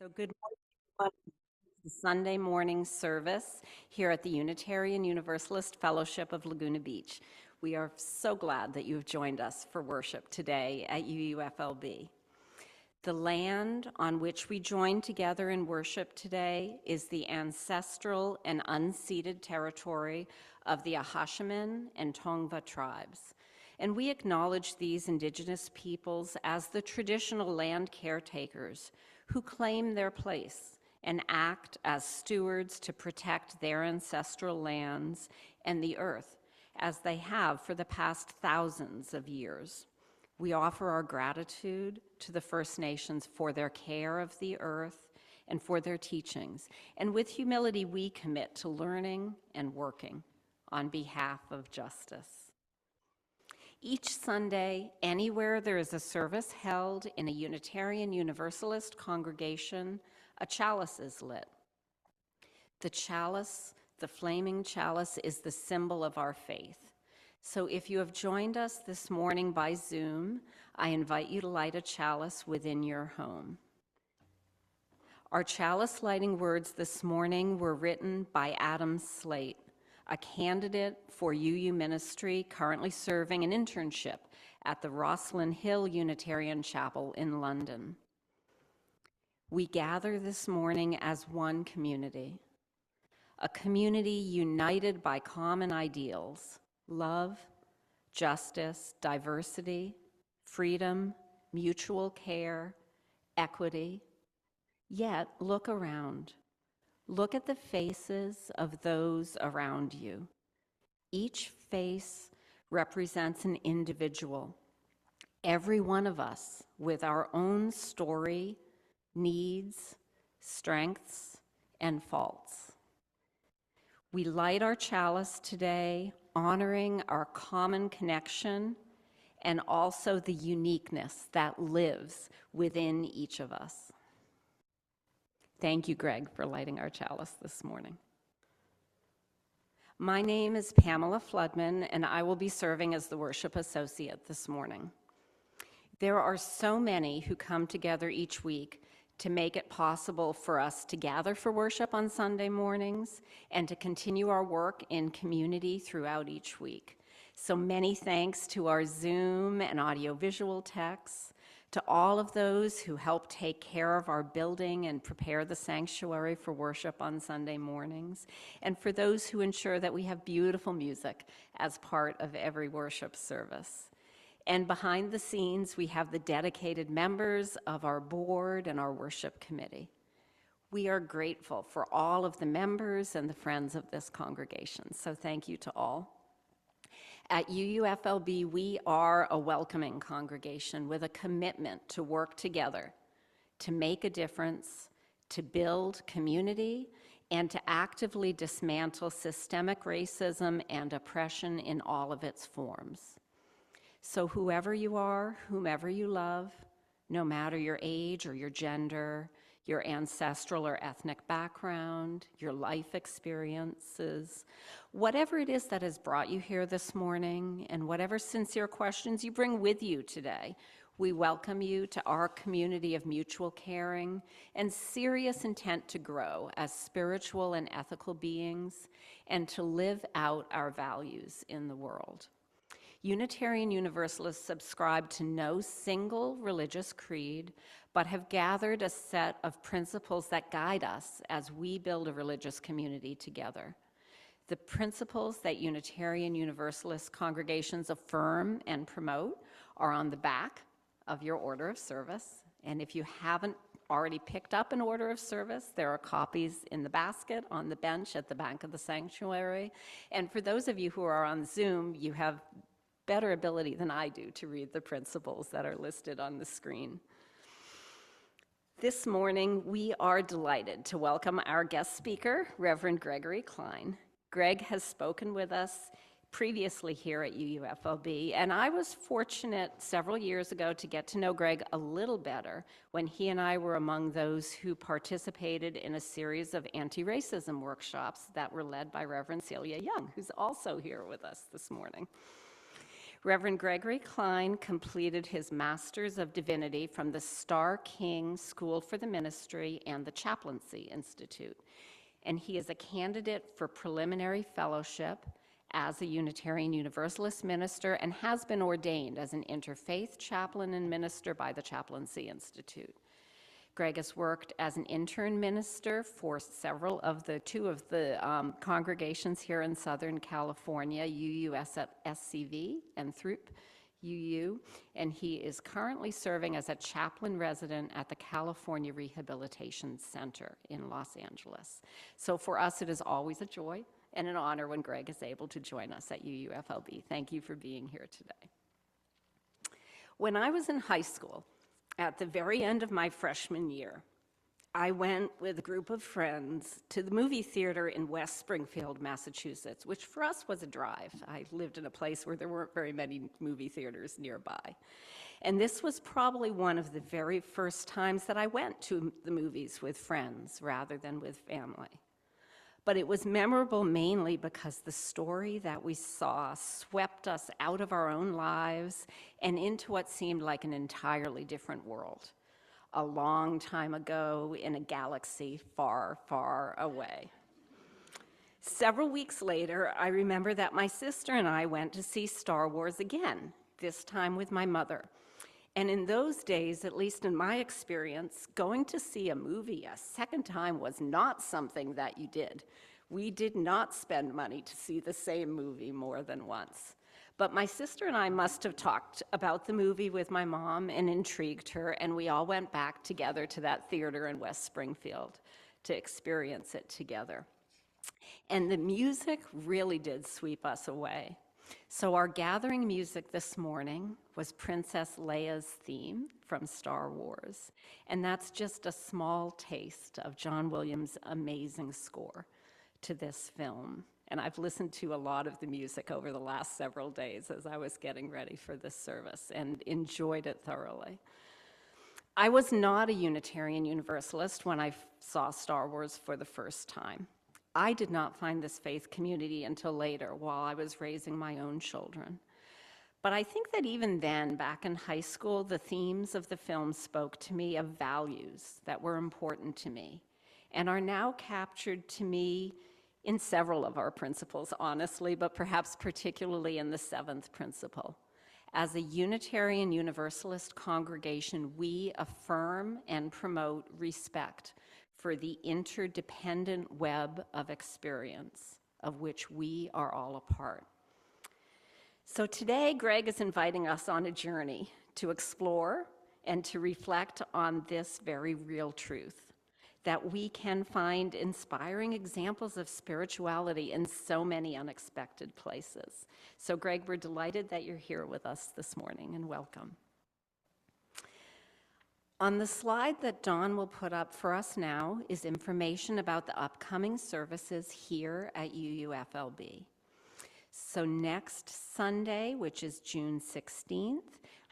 So good morning, everyone. The Sunday morning service here at the Unitarian Universalist Fellowship of Laguna Beach. We are so glad that you have joined us for worship today at UUFLB. The land on which we join together in worship today is the ancestral and unceded territory of the Ahashiman and Tongva tribes. And we acknowledge these indigenous peoples as the traditional land caretakers who claim their place and act as stewards to protect their ancestral lands and the earth, as they have for the past thousands of years. We offer our gratitude to the First Nations for their care of the earth and for their teachings. And with humility, we commit to learning and working on behalf of justice. Each Sunday, anywhere there is a service held in a Unitarian Universalist congregation, a chalice is lit. The chalice, the flaming chalice, is the symbol of our faith. So if you have joined us this morning by Zoom, I invite you to light a chalice within your home. Our chalice lighting words this morning were written by Adam Slate, a candidate for UU ministry currently serving an internship at the Rosslyn Hill Unitarian Chapel in London. We gather this morning as one community, a community united by common ideals: love, justice, diversity, freedom, mutual care, equity. Yet, look around. Look at the faces of those around you. Each face represents an individual, every one of us with our own story, needs, strengths, and faults. We light our chalice today, honoring our common connection and also the uniqueness that lives within each of us. Thank you, Greg, for lighting our chalice this morning. My name is Pamela Floodman, and I will be serving as the worship associate this morning. There are so many who come together each week to make it possible for us to gather for worship on Sunday mornings and to continue our work in community throughout each week. So many thanks to our Zoom and audiovisual techs, to all of those who help take care of our building and prepare the sanctuary for worship on Sunday mornings, and for those who ensure that we have beautiful music as part of every worship service. And behind the scenes, we have the dedicated members of our board and our worship committee. We are grateful for all of the members and the friends of this congregation, so thank you to all. At UUFLB, we are a welcoming congregation with a commitment to work together, to make a difference, to build community, and to actively dismantle systemic racism and oppression in all of its forms. So whoever you are, whomever you love, no matter your age or your gender, your ancestral or ethnic background, your life experiences, whatever it is that has brought you here this morning, and whatever sincere questions you bring with you today, we welcome you to our community of mutual caring and serious intent to grow as spiritual and ethical beings and to live out our values in the world. Unitarian Universalists subscribe to no single religious creed, but have gathered a set of principles that guide us as we build a religious community together. The principles that Unitarian Universalist congregations affirm and promote are on the back of your order of service. And if you haven't already picked up an order of service, there are copies in the basket on the bench at the back of the sanctuary. And for those of you who are on Zoom, you have better ability than I do to read the principles that are listed on the screen. This morning, we are delighted to welcome our guest speaker, Reverend Gregory Cline. Greg has spoken with us previously here at UUFLB, and I was fortunate several years ago to get to know Greg a little better when he and I were among those who participated in a series of anti-racism workshops that were led by Reverend Celia Young, who's also here with us this morning. Reverend Gregory Cline completed his Masters of Divinity from the Starr King School for the Ministry and the Chaplaincy Institute, and he is a candidate for preliminary fellowship as a Unitarian Universalist minister and has been ordained as an interfaith chaplain and minister by the Chaplaincy Institute. Greg has worked as an intern minister for two of the congregations here in Southern California, UUSCV and Throop UU, and he is currently serving as a chaplain resident at the California Rehabilitation Center in Los Angeles. So for us, it is always a joy and an honor when Greg is able to join us at UUFLB. Thank you for being here today. When I was in high school, at the very end of my freshman year, I went with a group of friends to the movie theater in West Springfield, Massachusetts, which for us was a drive. I lived in a place where there weren't very many movie theaters nearby. And this was probably one of the very first times that I went to the movies with friends rather than with family. But it was memorable mainly because the story that we saw swept us out of our own lives and into what seemed like an entirely different world, a long time ago in a galaxy far, far away. Several weeks later, I remember that my sister and I went to see Star Wars again, this time with my mother. And in those days, at least in my experience, going to see a movie a second time was not something that you did. We did not spend money to see the same movie more than once. But my sister and I must have talked about the movie with my mom and intrigued her, and we all went back together to that theater in West Springfield to experience it together. And the music really did sweep us away. So our gathering music this morning was Princess Leia's theme from Star Wars, and that's just a small taste of John Williams' amazing score to this film. And I've listened to a lot of the music over the last several days as I was getting ready for this service and enjoyed it thoroughly. I was not a Unitarian Universalist when I saw Star Wars for the first time. I did not find this faith community until later while I was raising my own children. But I think that even then, back in high school, the themes of the film spoke to me of values that were important to me and are now captured to me in several of our principles, honestly, but perhaps particularly in the seventh principle. As a Unitarian Universalist congregation, we affirm and promote respect for the interdependent web of experience of which we are all a part. So today, Greg is inviting us on a journey to explore and to reflect on this very real truth, that we can find inspiring examples of spirituality in so many unexpected places. So Greg, we're delighted that you're here with us this morning, and welcome. On the slide that Dawn will put up for us now is information about the upcoming services here at UUFLB. So next Sunday, which is June 16th,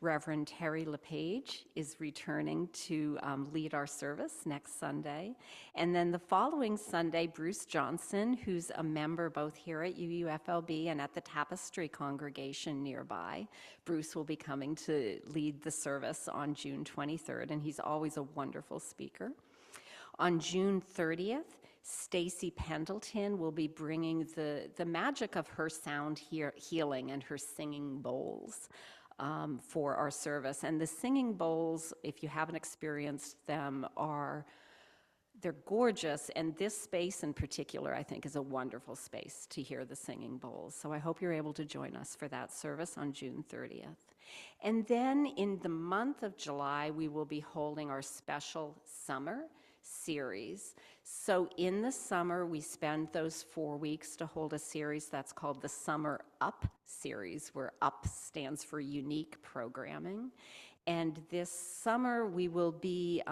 Reverend Terry LePage is returning to lead our service next Sunday. And then the following Sunday, Bruce Johnson, who's a member both here at UUFLB and at the Tapestry congregation nearby, Bruce will be coming to lead the service on June 23rd, and he's always a wonderful speaker. On June 30th, Stacy Pendleton will be bringing the magic of her sound healing and her singing bowls for our service. And the singing bowls, if you haven't experienced them, they're gorgeous, and this space in particular, I think, is a wonderful space to hear the singing bowls. So I hope you're able to join us for that service on June 30th. And then in the month of July, we will be holding our special summer series. So in the summer, we spend those 4 weeks to hold a series that's called the Summer Up series, where UP stands for unique programming. And this summer, we will be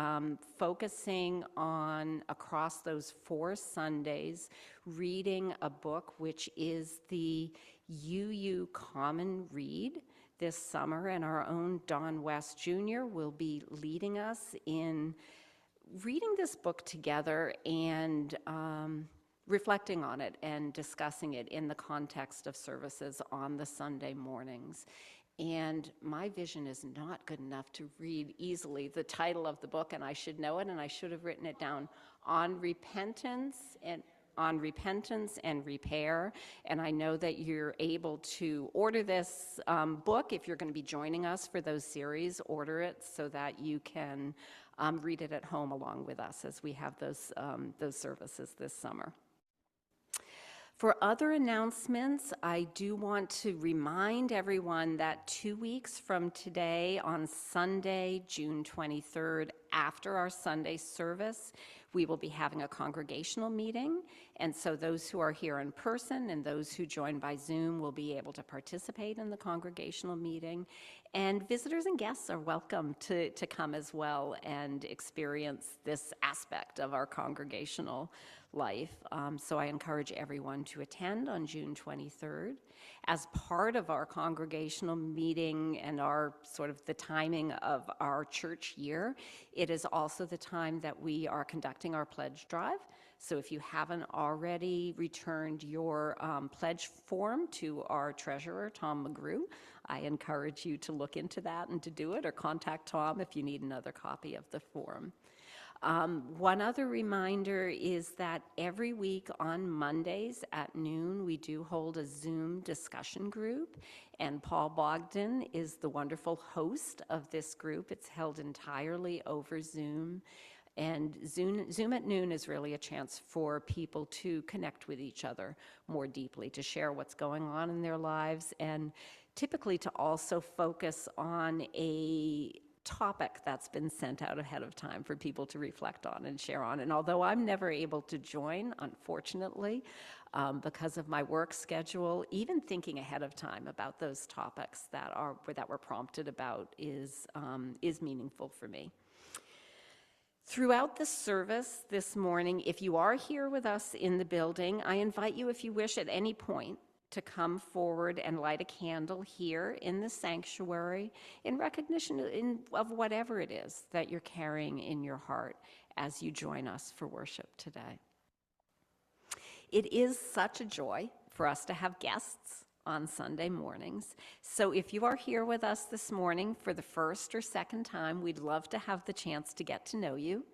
focusing on, across those 4 Sundays, reading a book which is the UU Common Read this summer, and our own Don West Jr. will be leading us in reading this book together and reflecting on it and discussing it in the context of services on the Sunday mornings. And my vision is not good enough to read easily the title of the book, and I should know it, and I should have written it down, on repentance and repair. And I know that you're able to order this book if you're going to be joining us for those series. Order it so that you can read it at home along with us as we have those services this summer. For other announcements, I do want to remind everyone that 2 weeks from today, on Sunday, June 23rd, after our Sunday service, we will be having a congregational meeting. And so those who are here in person and those who join by Zoom will be able to participate in the congregational meeting. And visitors and guests are welcome to come as well and experience this aspect of our congregational life. So I encourage everyone to attend on June 23rd. As part of our congregational meeting and our sort of the timing of our church year, it is also the time that we are conducting our pledge drive. So if you haven't already returned your pledge form to our treasurer, Tom McGrew, I encourage you to look into that and to do it, or contact Tom if you need another copy of the form. One other reminder is that every week on Mondays at noon, we do hold a Zoom discussion group, and Paul Bogdan is the wonderful host of this group. It's held entirely over Zoom. And Zoom at noon is really a chance for people to connect with each other more deeply, to share what's going on in their lives, and typically to also focus on a topic that's been sent out ahead of time for people to reflect on and share on. And although I'm never able to join, unfortunately, because of my work schedule, even thinking ahead of time about those topics that we're prompted about is meaningful for me. Throughout the service this morning, if you are here with us in the building, I invite you, if you wish at any point, to come forward and light a candle here in the sanctuary in recognition of whatever it is that you're carrying in your heart as you join us for worship today. It is such a joy for us to have guests on Sunday mornings. So if you are here with us this morning for the first or second time, we'd love to have the chance to get to know you.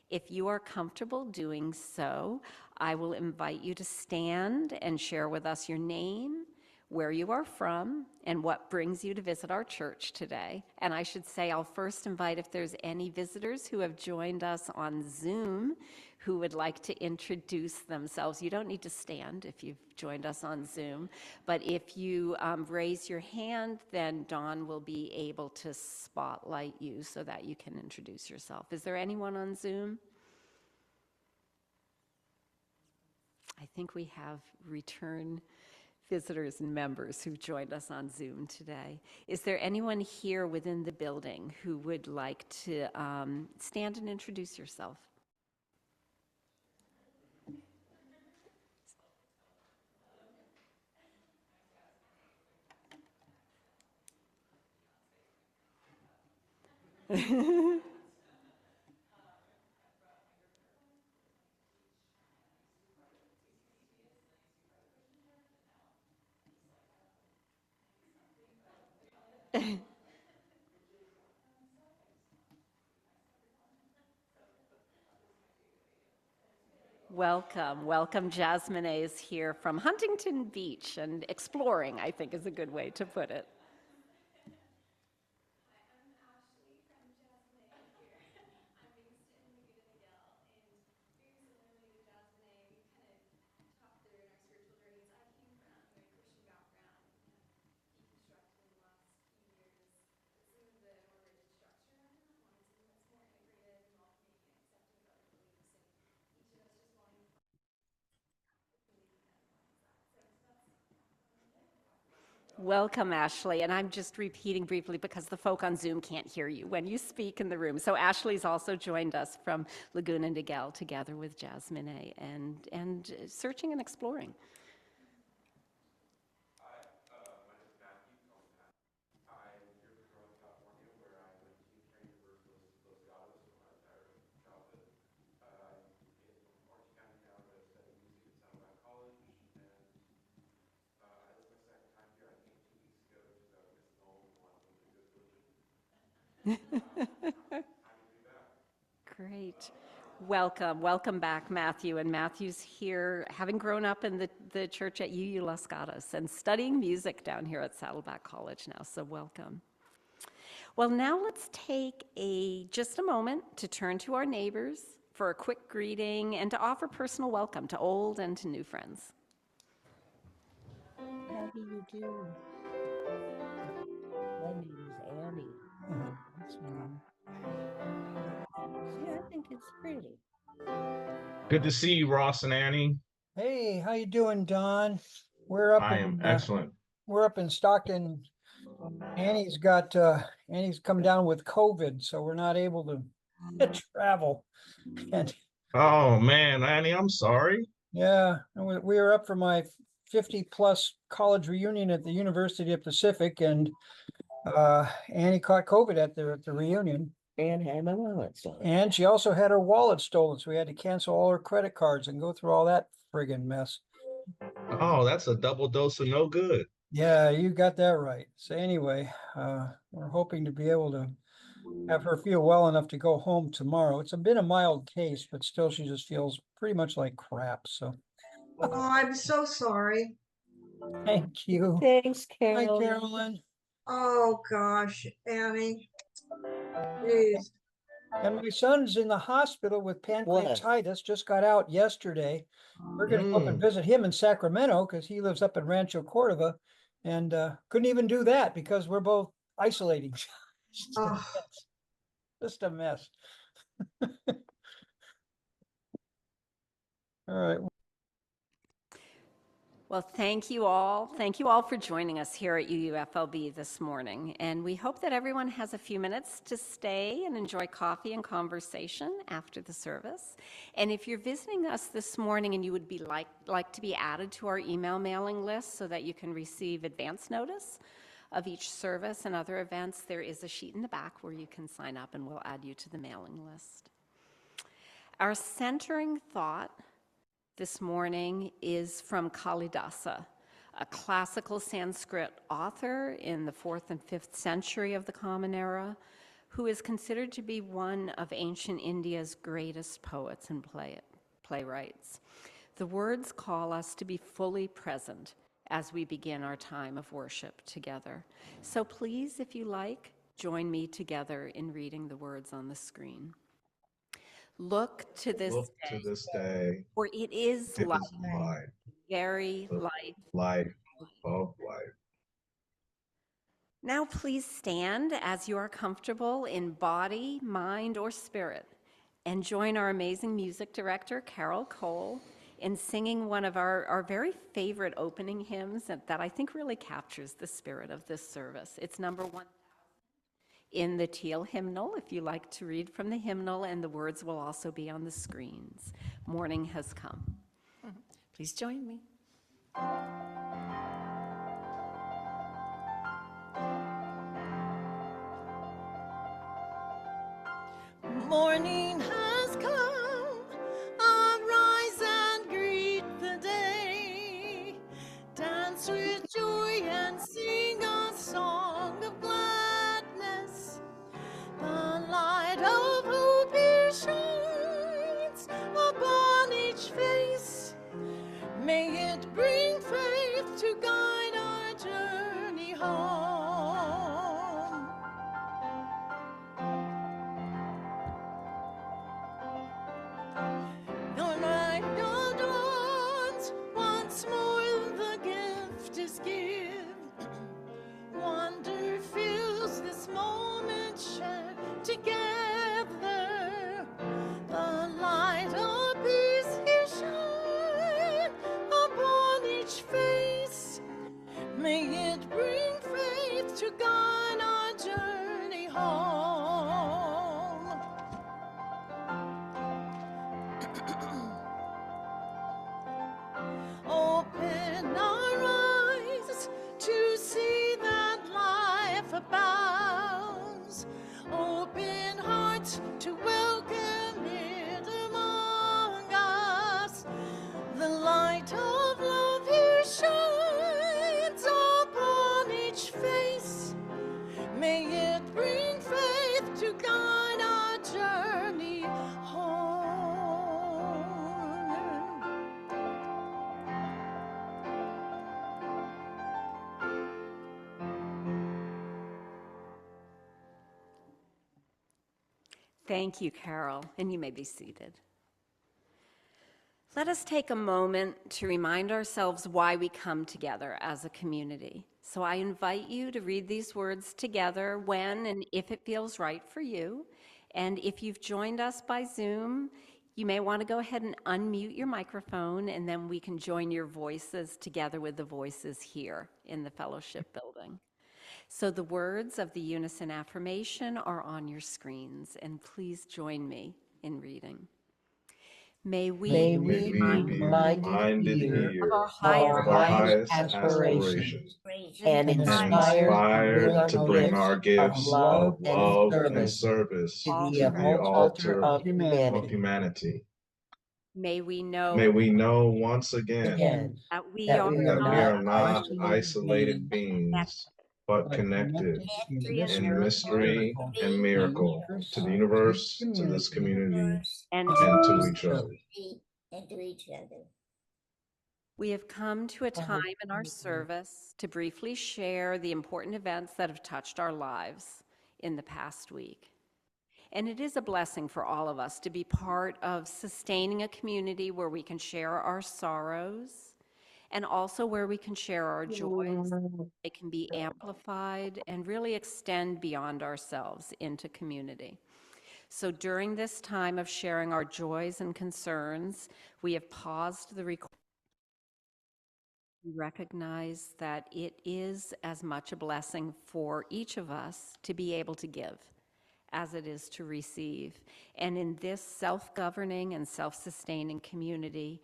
If you are comfortable doing so, I will invite you to stand and share with us your name, where you are from, and what brings you to visit our church today. And I should say, I'll first invite if there's any visitors who have joined us on Zoom who would like to introduce themselves. You don't need to stand if you've joined us on Zoom, but if you raise your hand, then Dawn will be able to spotlight you so that you can introduce yourself. Is there anyone on Zoom? I think we have return visitors and members who've joined us on Zoom today. Is there anyone here within the building who would like to stand and introduce yourself? Welcome. Jasmine is here from Huntington Beach, and exploring, I think, is a good way to put it. Welcome, Ashley. And I'm just repeating briefly because the folk on Zoom can't hear you when you speak in the room. So Ashley's also joined us from Laguna Niguel together with Jasmine and searching and exploring. Hi, my name is Matthew. I'm here from California, where I went to Unitarian Universalist in Los Gatos for my entire childhood. I'm in Orange County now, but I study music in Great. Welcome back, Matthew. And Matthew's here, having grown up in the church at UU Las Gatas and studying music down here at Saddleback College now, so welcome. Well, now let's take just a moment to turn to our neighbors for a quick greeting and to offer personal welcome to old and to new friends. How do you do? My name is Annie. That's me. See, I think it's pretty. Good to see you, Ross and Annie. Hey, how you doing, Don? We're up I am excellent. we're up in Stockton. Annie's come down with COVID, so we're not able to travel. And Oh man, Annie, I'm sorry. yeah, and we were up for my 50+ college reunion at the University of Pacific, and Annie caught COVID at the reunion. And had my wallet stolen. And she also had her wallet stolen, so we had to cancel all her credit cards and go through all that friggin' mess. Oh, that's a double dose of no good. Yeah, you got that right. So anyway, we're hoping to be able to have her feel well enough to go home tomorrow. It's been a mild case, but still she just feels pretty much like crap. So Oh, I'm so sorry. thank you. Thanks, Hi, Carol. Carolyn. Oh, gosh, Annie. Jeez. And my son's in the hospital with pancreatitis, just got out yesterday. We're going to go up and visit him in Sacramento because he lives up in Rancho Cordova, and couldn't even do that because we're both isolating. Oh. Just a mess. All right. Well, thank you all. Thank you all for joining us here at UUFLB this morning. And we hope that everyone has a few minutes to stay and enjoy coffee and conversation after the service. And if you're visiting us this morning and you would be like to be added to our email mailing list so that you can receive advance notice of each service and other events, there is a sheet in the back where you can sign up and we'll add you to the mailing list. Our centering thought this morning is from Kalidasa, a classical Sanskrit author in the 4th and 5th century of the Common Era, who is considered to be one of ancient India's greatest poets and playwrights. The words call us to be fully present as we begin our time of worship together. So please, if you like, join me together in reading the words on the screen. Look to this day, for it is it life, is life, very the life. life of life. Now please stand as you are comfortable in body, mind, or spirit, and join our amazing music director, Carol Cole, in singing one of our very favorite opening hymns that I think really captures the spirit of this service. It's number 1 in the Teal hymnal, if you like to read from the hymnal, and the words will also be on the screens. Morning has come. Please join me. Morning has come, arise and greet the day. Dance with joy and sing a song of gladness. The light of hope here shines upon each face. May it bring faith to guide our journey home. The night dawns, once more the gift is given. Wonder fills this moment shared together. The light of peace here shine upon each face. May it bring faith to guide our journey home. Open our eyes to see that life abounds. Open hearts to welcome it among us. The light of love here shines upon each face. May it bring faith Thank you, Carol, and you may be seated. Let us take a moment to remind ourselves why we come together as a community. So I invite you to read these words together when and if it feels right for you. And if you've joined us by Zoom, you may want to go ahead and unmute your microphone, and then we can join your voices together with the voices here in the fellowship building. So the words of the unison affirmation are on your screens, and please join me in reading. May we May be we be reminded reminded here of our of highest our highest aspirations aspirations and and inspired inspired to bring our gifts of love and service to all the altar of humanity. humanity. May we May know we know once again Again, that we that are we are that we not are not isolated isolated beings, but connected in mystery and miracle to the universe, to this community, and and to each other. we have come to a time in our service to briefly share the important events that have touched our lives in the past week. And it is a blessing for all of us to be part of sustaining a community where we can share our sorrows and also where we can share our joys. It can be amplified and really extend beyond ourselves into community. So during this time of sharing our joys and concerns, we have paused the recording. We recognize that it is as much a blessing for each of us to be able to give as it is to receive. And in this self-governing and self-sustaining community,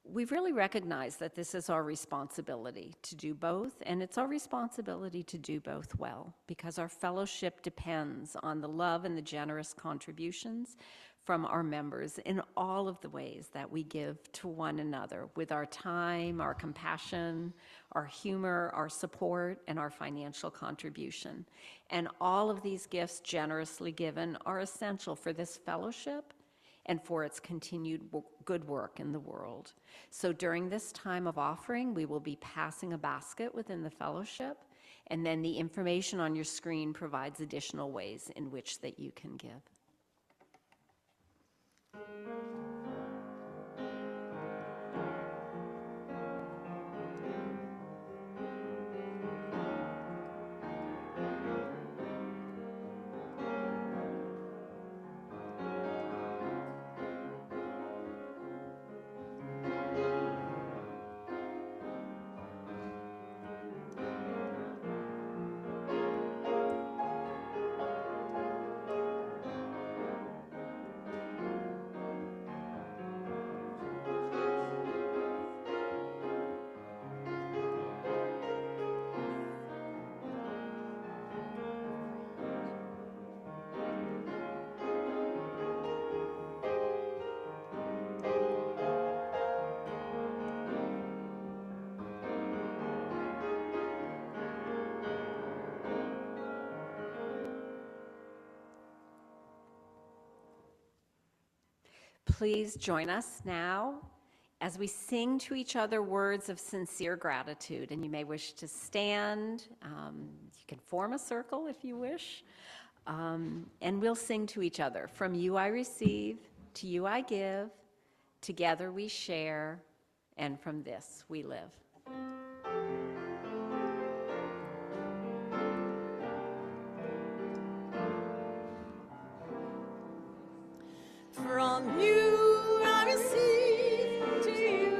we really recognize that this is our responsibility to do both, and it's our responsibility to do both well, because our fellowship depends on the love and the generous contributions from our members in all of the ways that we give to one another with our time, our compassion, our humor, our support, and our financial contribution. And all of these gifts generously given are essential for this fellowship and for its continued good work in the world. So during this time of offering, we will be passing a basket within the fellowship, and then the information on your screen provides additional ways in which that you can give. Please join us now as we sing to each other words of sincere gratitude. And you may wish to stand. You can form a circle if you wish. And we'll sing to each other. From you I receive, to you I give, together we share, and from this we live. From you I receive, to you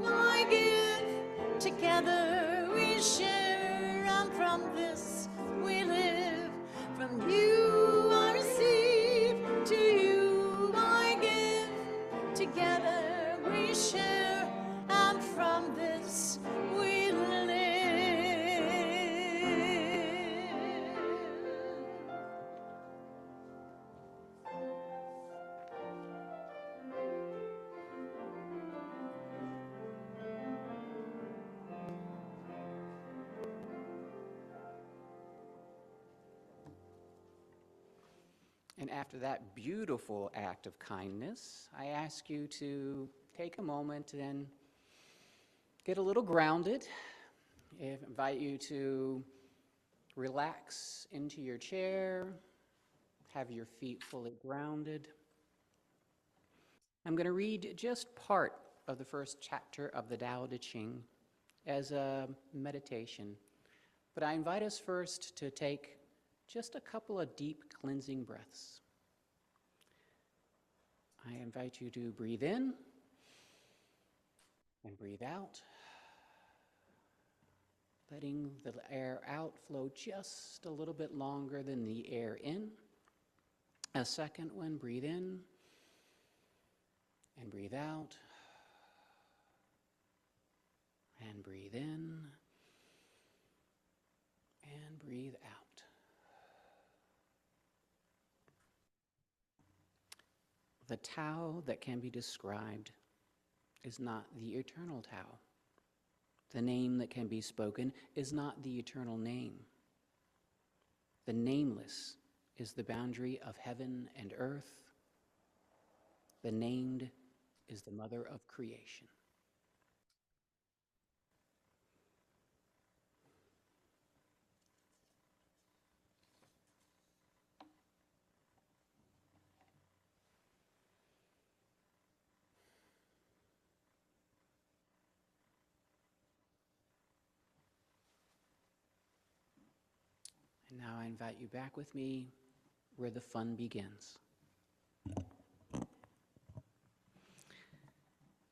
I give, together we share, and from this we live. From you I receive, to you I give, together we share, and from this we live. And after that beautiful act of kindness, I ask you to take a moment and get a little grounded. I invite you to relax into your chair, have your feet fully grounded. I'm going to read just part of the first chapter of the Tao Te Ching as a meditation, but I invite us first to take just a couple of deep cleansing breaths. I invite you to breathe in and breathe out, letting the air out flow just a little bit longer than the air in. A second one, breathe in and breathe out, and breathe in and breathe out. The Tao that can be described is not the eternal Tao. The name that can be spoken is not the eternal name. The nameless is the boundary of heaven and earth. The named is the mother of creation. And now I invite you back with me where the fun begins.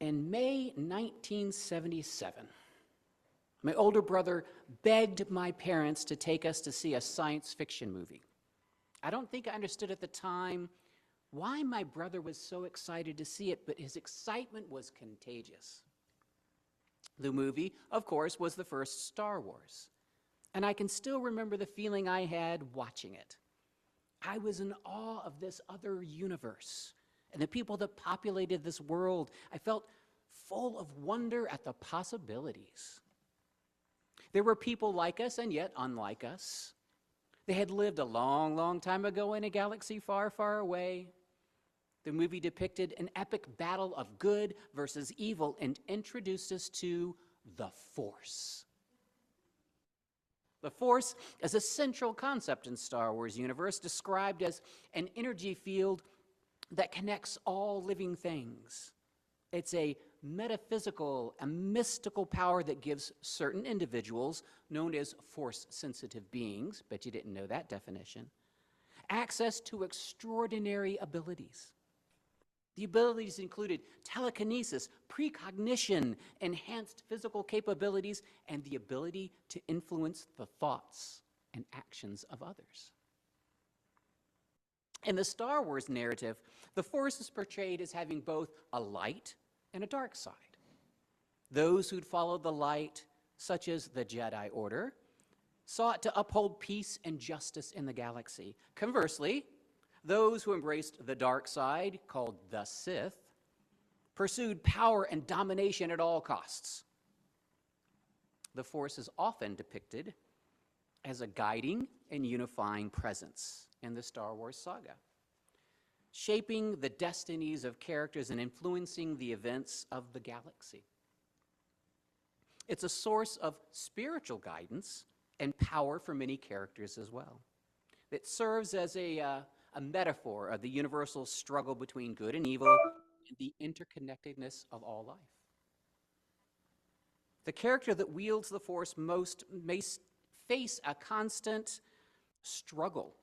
In May 1977, my older brother begged my parents to take us to see a science fiction movie. I don't think I understood at the time why my brother was so excited to see it, but his excitement was contagious. The movie, of course, was the first Star Wars, and I can still remember the feeling I had watching it. I was in awe of this other universe and the people that populated this world. I felt full of wonder at the possibilities. There were people like us and yet unlike us. They had lived a long, long time ago in a galaxy far, far away. The movie depicted an epic battle of good versus evil and introduced us to the Force. The Force is a central concept in Star Wars universe, described as an energy field that connects all living things. It's a metaphysical and mystical power that gives certain individuals, known as Force-sensitive beings, bet you didn't know that definition, access to extraordinary abilities. The abilities included telekinesis, precognition, enhanced physical capabilities, and the ability to influence the thoughts and actions of others. In the Star Wars narrative, the Force is portrayed as having both a light and a dark side. Those who'd followed the light, such as the Jedi Order, sought to uphold peace and justice in the galaxy. Conversely, those who embraced the dark side, called the Sith, pursued power and domination at all costs. The Force is often depicted as a guiding and unifying presence in the Star Wars saga, shaping the destinies of characters and influencing the events of the galaxy. It's a source of spiritual guidance and power for many characters as well. It serves as a metaphor of the universal struggle between good and evil and the interconnectedness of all life. The character that wields the Force most may face a constant struggle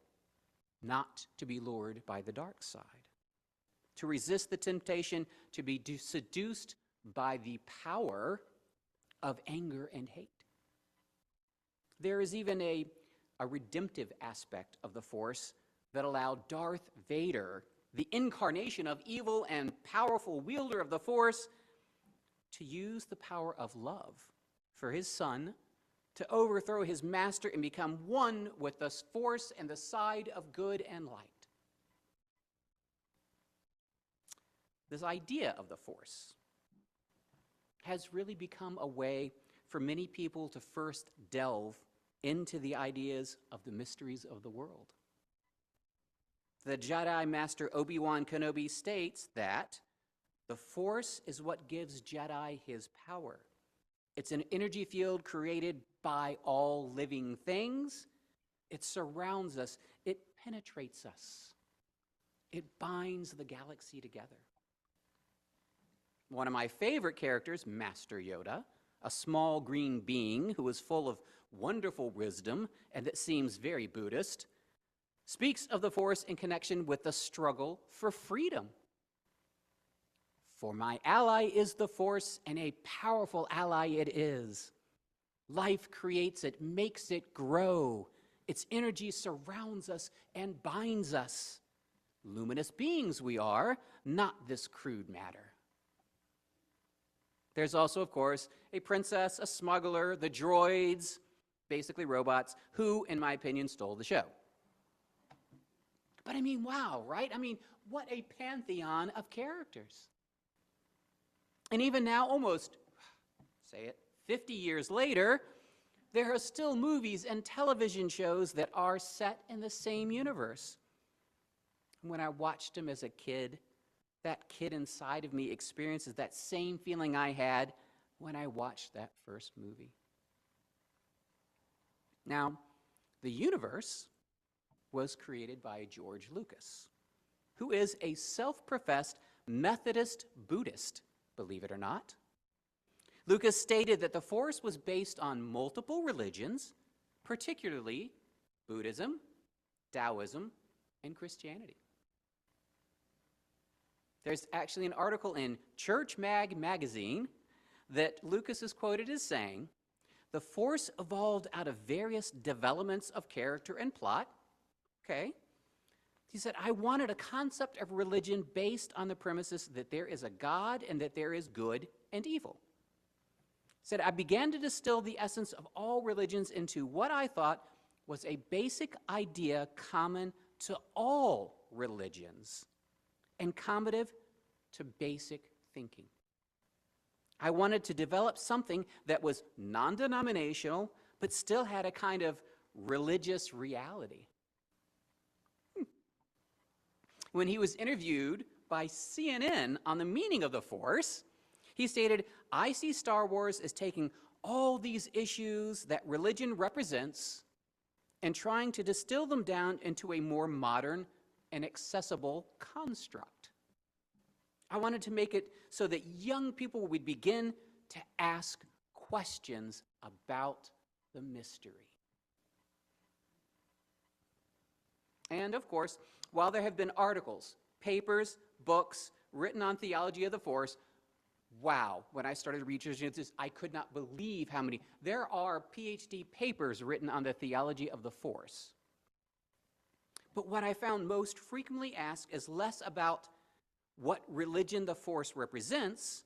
not to be lured by the dark side, to resist the temptation to be seduced by the power of anger and hate. There is even a redemptive aspect of the Force that allowed Darth Vader, the incarnation of evil and powerful wielder of the Force, to use the power of love for his son to overthrow his master and become one with the Force and the side of good and light. This idea of the Force has really become a way for many people to first delve into the ideas of the mysteries of the world. The Jedi Master Obi-Wan Kenobi states that the Force is what gives Jedi his power. It's an energy field created by all living things. It surrounds us. It penetrates us. It binds the galaxy together. One of my favorite characters, Master Yoda, a small green being who is full of wonderful wisdom and that seems very Buddhist, speaks of the Force in connection with the struggle for freedom. For my ally is the Force, and a powerful ally it is. Life creates it, makes it grow. Its energy surrounds us and binds us. Luminous beings we are, not this crude matter. There's also, of course, a princess, a smuggler, the droids, basically robots, who, in my opinion, stole the show. But I mean, wow, right? I mean, what a pantheon of characters. And even now, almost, say it, 50 years later, there are still movies and television shows that are set in the same universe. When I watched them as a kid, that kid inside of me experiences that same feeling I had when I watched that first movie. Now, the universe was created by George Lucas, who is a self-professed Methodist Buddhist, believe it or not. Lucas stated that the Force was based on multiple religions, particularly Buddhism, Taoism, and Christianity. There's actually an article in Church magazine that Lucas is quoted as saying, "The Force evolved out of various developments of character and plot." Okay. He said, "I wanted a concept of religion based on the premises that there is a God and that there is good and evil." He said, "I began to distill the essence of all religions into what I thought was a basic idea common to all religions and combative to basic thinking. I wanted to develop something that was non-denominational, but still had a kind of religious reality." When he was interviewed by CNN on the meaning of the Force, he stated, "I see Star Wars as taking all these issues that religion represents and trying to distill them down into a more modern and accessible construct. I wanted to make it so that young people would begin to ask questions about the mystery." And of course, while there have been articles, papers, books written on theology of the Force, wow, when I started researching this, I could not believe how many. There are PhD papers written on the theology of the Force. But what I found most frequently asked is less about what religion the Force represents,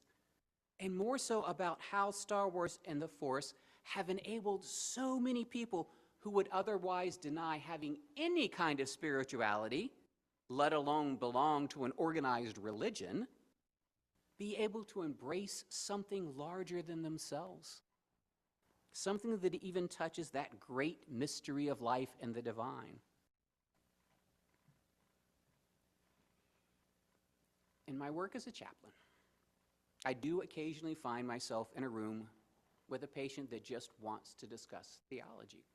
and more so about how Star Wars and the Force have enabled so many people who would otherwise deny having any kind of spirituality, let alone belong to an organized religion, be able to embrace something larger than themselves, something that even touches that great mystery of life and the divine. In my work as a chaplain, I do occasionally find myself in a room with a patient that just wants to discuss theology.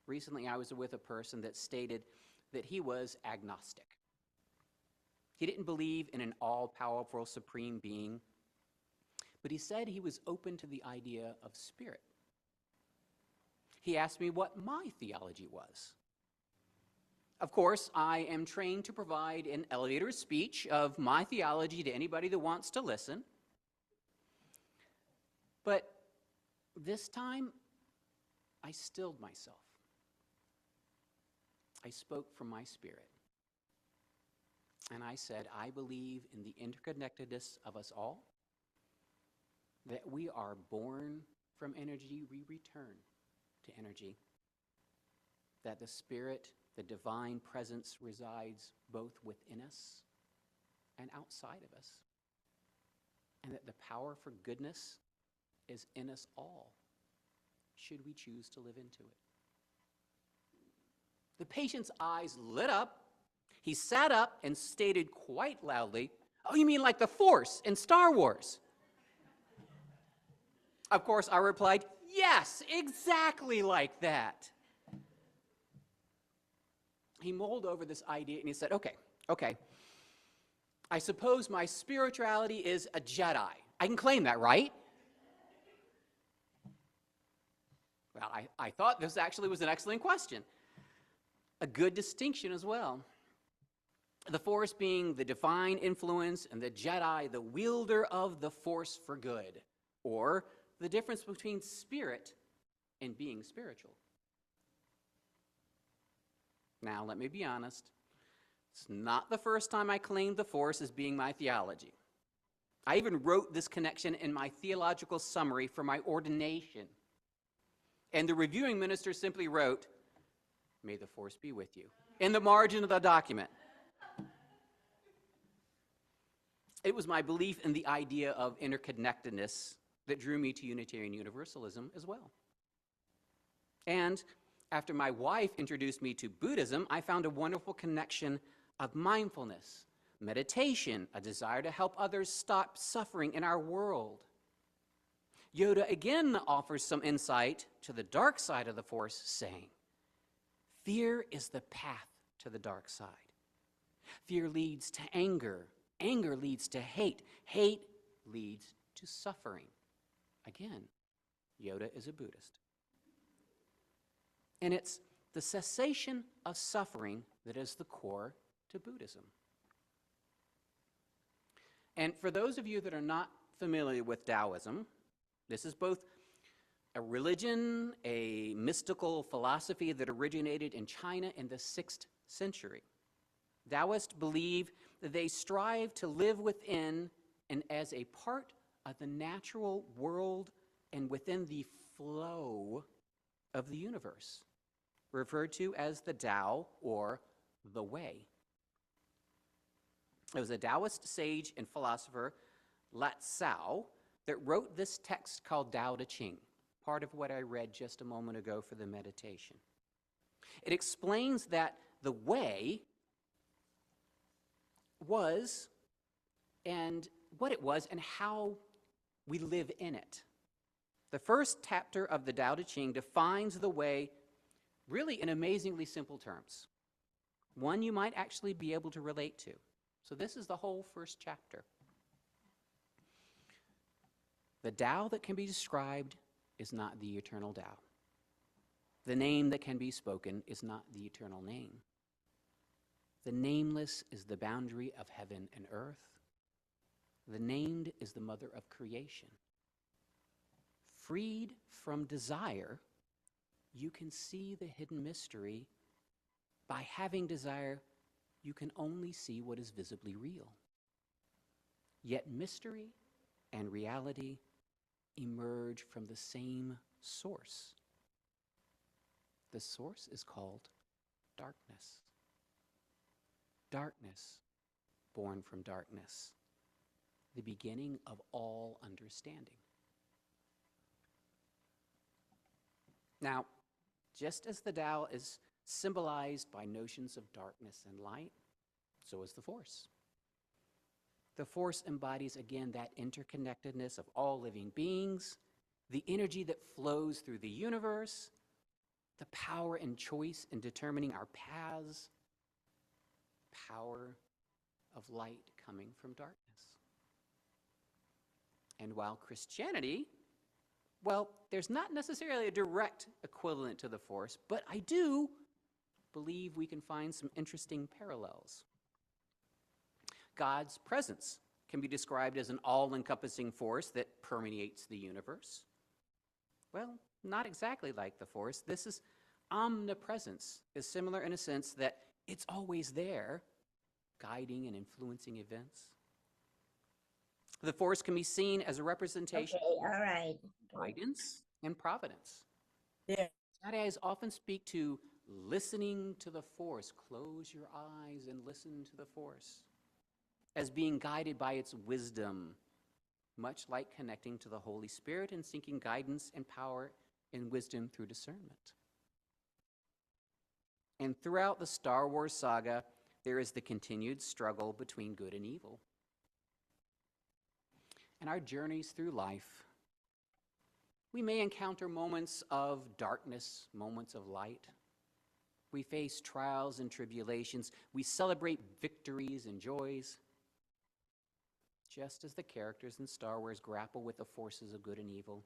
Recently, I was with a person that stated that he was agnostic. He didn't believe in an all-powerful supreme being, but he said he was open to the idea of spirit. He asked me what my theology was. Of course, I am trained to provide an elevator speech of my theology to anybody that wants to listen. But this time, I stilled myself. I spoke from my spirit. And I said, I believe in the interconnectedness of us all, that we are born from energy, we return to energy, that the Spirit, the divine presence resides both within us and outside of us, and that the power for goodness is in us all, should we choose to live into it. The patient's eyes lit up. He sat up and stated quite loudly, "Oh, you mean like the Force in Star Wars?" Of course, I replied, "Yes, exactly like that." he mulled over this idea and he said, okay, I suppose my spirituality is a Jedi. I can claim that, right? Well, I thought this actually was an excellent question. A good distinction as well. The Force being the divine influence and the Jedi, the wielder of the Force for good, or the difference between spirit and being spiritual. Now, let me be honest. It's not the first time I claimed the Force as being my theology. I even wrote this connection in my theological summary for my ordination. And the reviewing minister simply wrote, "May the Force be with you," in the margin of the document. It was my belief in the idea of interconnectedness that drew me to Unitarian Universalism as well. And after my wife introduced me to Buddhism, I found a wonderful connection of mindfulness, meditation, a desire to help others stop suffering in our world. Yoda again offers some insight to the dark side of the Force, saying, fear is the path to the dark side. Fear leads to anger. Anger leads to hate. Hate leads to suffering. Again, Yoda is a Buddhist. And it's the cessation of suffering that is the core to Buddhism. And for those of you that are not familiar with Taoism, this is both a religion, a mystical philosophy that originated in China in the 6th century. Taoists believe that they strive to live within and as a part of the natural world and within the flow of the universe, referred to as the Tao or the Way. It was a Taoist sage and philosopher, Lat Sao, that wrote this text called Tao Te Ching, part of what I read just a moment ago for the meditation. It explains that the way was and what it was and how we live in it. The first chapter of the Tao Te Ching defines the way really in amazingly simple terms, one you might actually be able to relate to. So this is the whole first chapter. The Tao that can be described is not the eternal Tao. The name that can be spoken is not the eternal name. The nameless is the boundary of heaven and earth. The named is the mother of creation. Freed from desire, you can see the hidden mystery. By having desire, you can only see what is visibly real. Yet mystery and reality emerge from the same source. The source is called darkness. Darkness, born from darkness, the beginning of all understanding. Now, just as the Tao is symbolized by notions of darkness and light, so is the Force. The Force embodies, again, that interconnectedness of all living beings, the energy that flows through the universe, the power and choice in determining our paths, power of light coming from darkness. And while Christianity, well, there's not necessarily a direct equivalent to the Force, but I do believe we can find some interesting parallels. God's presence can be described as an all-encompassing force that permeates the universe. Well, not exactly like the Force. This is omnipresence, is similar in a sense that it's always there, guiding and influencing events. The Force can be seen as a representation of guidance and providence. Yeah. Jedi's often speak to listening to the Force. Close your eyes and listen to the Force, as being guided by its wisdom, much like connecting to the Holy Spirit and seeking guidance and power and wisdom through discernment. And throughout the Star Wars saga, there is the continued struggle between good and evil. In our journeys through life, we may encounter moments of darkness, moments of light. We face trials and tribulations. We celebrate victories and joys. Just as the characters in Star Wars grapple with the forces of good and evil,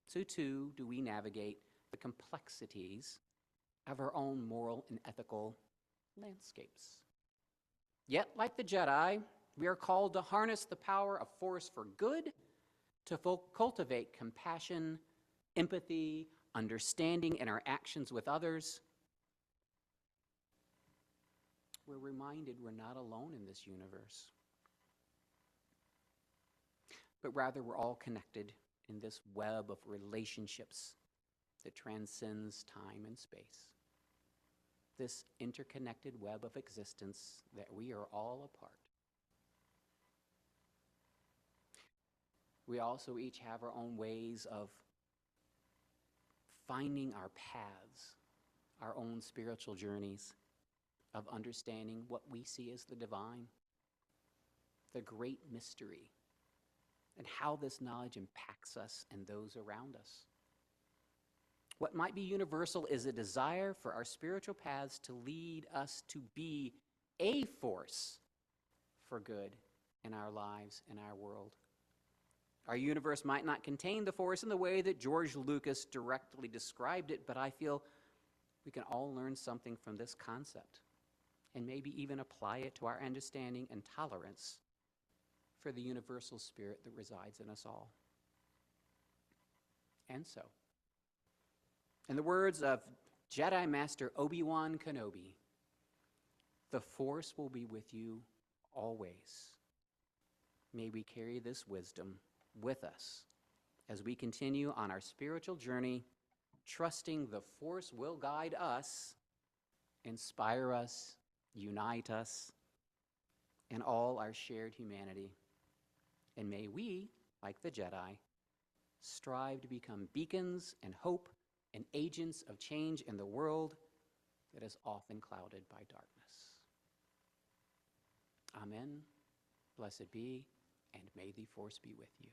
so too do we navigate the complexities of our own moral and ethical landscapes. Yet, like the Jedi, we are called to harness the power of force for good, to cultivate compassion, empathy, understanding in our actions with others. We're reminded we're not alone in this universe, but rather we're all connected in this web of relationships that transcends time and space. This interconnected web of existence that we are all a part. We also each have our own ways of finding our paths, our own spiritual journeys, of understanding what we see as the divine, the great mystery, and how this knowledge impacts us and those around us. What might be universal is a desire for our spiritual paths to lead us to be a force for good in our lives, in our world. Our universe might not contain the force in the way that George Lucas directly described it, but I feel we can all learn something from this concept and maybe even apply it to our understanding and tolerance for the universal spirit that resides in us all. And so, in the words of Jedi Master Obi-Wan Kenobi, the force will be with you always. May we carry this wisdom with us as we continue on our spiritual journey, trusting the force will guide us, inspire us, unite us, in all our shared humanity. And may we, like the Jedi, strive to become beacons and hope and agents of change in the world that is often clouded by darkness. Amen. Blessed be, and may the force be with you.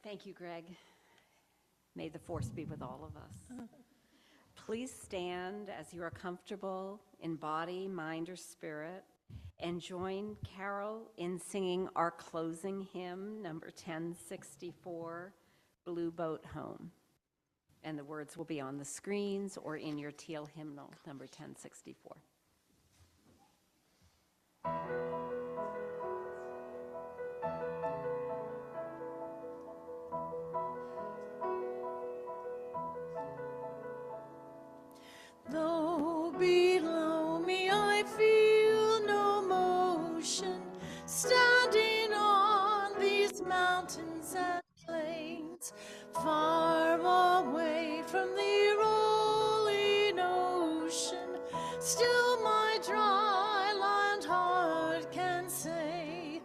Thank you, Greg. May the force be with all of us. Please stand as you are comfortable in body, mind, or spirit, and join Carol in singing our closing hymn, number 1064, Blue Boat Home. And the words will be on the screens or in your teal hymnal, number 1064. Though below me I feel no motion, standing on these mountains and plains, far away from the rolling ocean, still my dry land heart can say,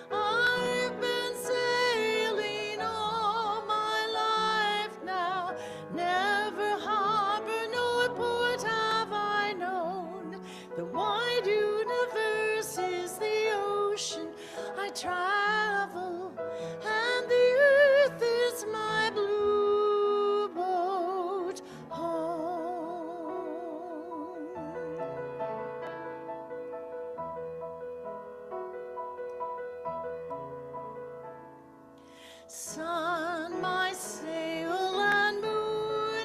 I've been sailing all my life now, never harbor nor port have I known. The wide universe is the ocean I travel, and the earth is my blue boat home. Sun, my sail, and moon,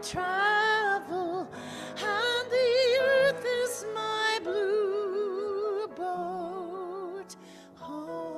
travel, and the earth is my blue boat home.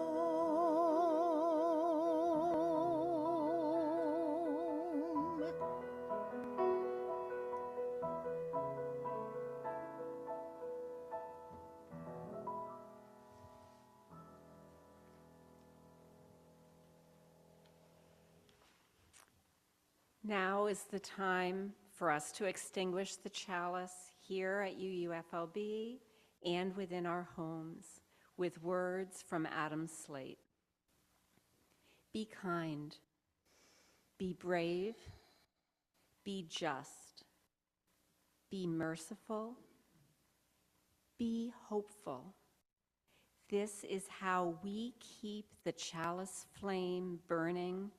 Now is the time for us to extinguish the chalice here at UUFLB and within our homes with words from Adam's slate. Be kind, be brave, be just, be merciful, be hopeful. This is how we keep the chalice flame burning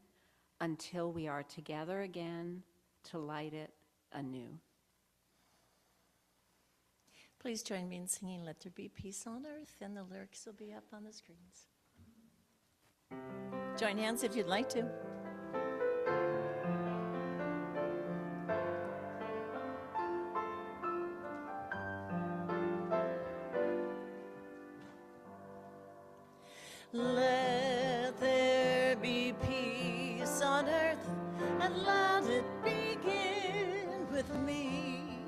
until we are together again to light it anew. Please join me in singing Let There Be Peace on Earth, and the lyrics will be up on the screens. Join hands if you'd like to. Let there be peace on earth, and let it begin with me.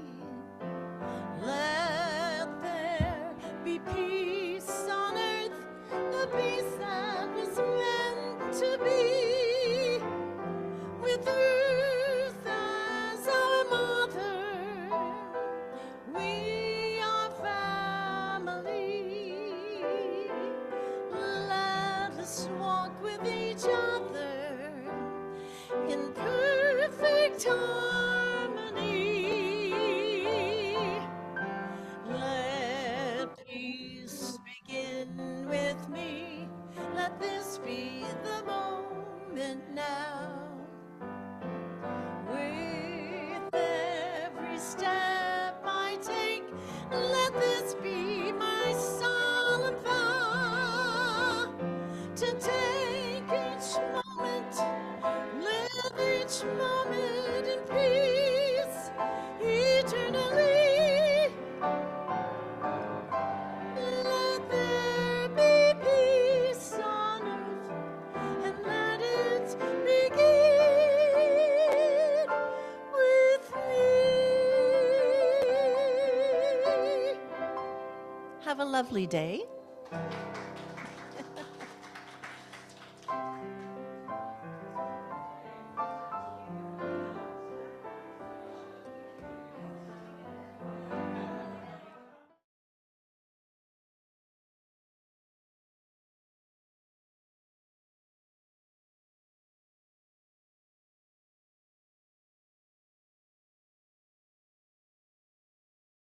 Let there be peace on earth, the peace that was meant to be. With earth as our mother, we are family. Let us walk with each other in perfect harmony. Let peace begin with me. Let this be the moment now. With every step I take, let this be my solemn vow. To take each moment, live each moment in peace eternally. Let there be peace on earth, and let it begin with me. Have a lovely day.